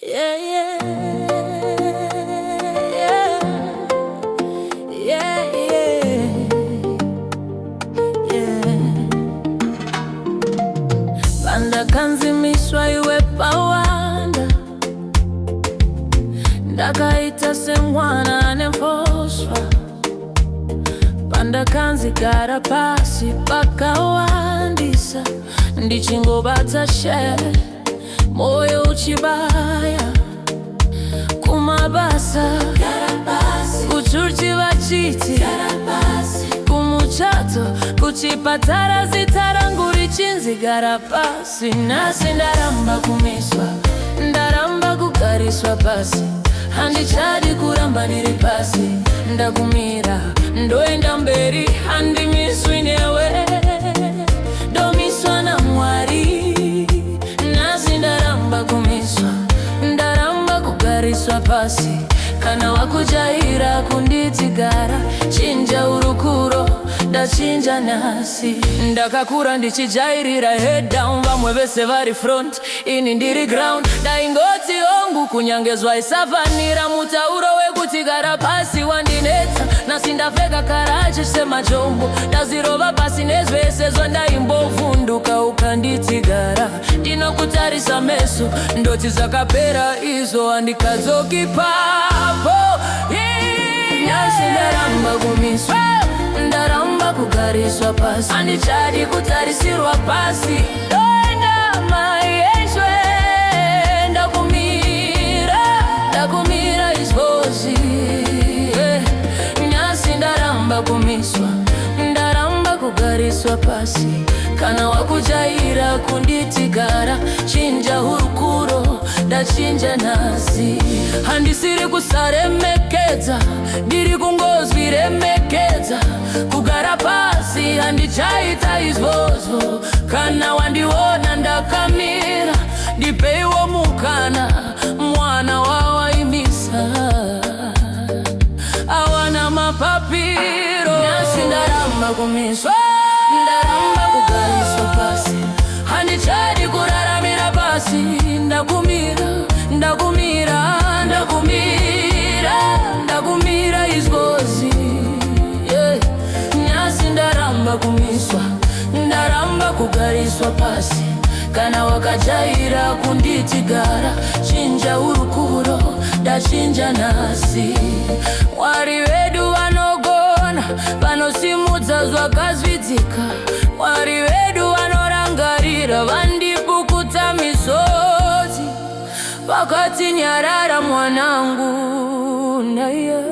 Yeah, yeah, yeah, yeah, yeah. Panda kanzimishwa iwe pawanda, ndakaita semwana anemfoswa. Panda kanzigara pasi pakawandisa, ndichingobata shere moyo uchibaya kumabasa kuchuchi vachiti kumuchato kuchipatara zitaranguri chinzigara pasi. Nasi ndaramba kumiswa, ndaramba kugariswa pasi, handichadi kuramba ndiri pasi. Ndagumira ndoenda mberi, handimiswi newe, ndomiswa na Mwari. Nasi ndaramba kumiswa, ndaramba kugariswa pasi, kana wakujaira kunditigara. Chinja urukuro ndachinja nasi, ndakakura ndichijairira head down. Vamwe vese vari front, ini ndiri ground. Daingoti ongu kunyangezwa isafanira, mutauro wekutigara pasi wandinetsa. Nasi ndapfeka karachi semajombo, ndazirova pasi nezvese zvandaimbovhunduka ukanditigara. Ndinokutarisa meso ndoti zvakapera izvo, handikadzoki ipapo. Nasi ndaramba kumiswa, ndaramba kugariswa pasi, handichadi kutarisirwa pasi. Ndoenda maishwe, ndakumira izvozvi. Nyasi ndaramba kumiswa, ndaramba kugariswa pasi, kana wakujaira kunditigara. Chinja hurukuro ndachinja nasi, handisiri kusaremekedza, ndiri kungozviremekedza. Kugara pasi handichaita izvozvo, kana wandiona ndakamira, ndipeiwo mukana, mwana wawaimisa. Awana mapapiro. Nasi ndaramba kumiswa, ndaramba kugariswa pasi, handichadi kuraramira pasi. Ndakumira, ndakumira, ndakumira, ndakumira izvozvi. Nyasi ndaramba kumiswa, ndaramba kugariswa pasi, kana wakajaira kunditigara. Chinja urukuro ndachinja nasi. Mwari vedu vanogona, vanosimudza zvakazvidzika. Mwari vedu vanorangarira, vandipukuta misodzi. Vakati nyarara mwanangu, naiye.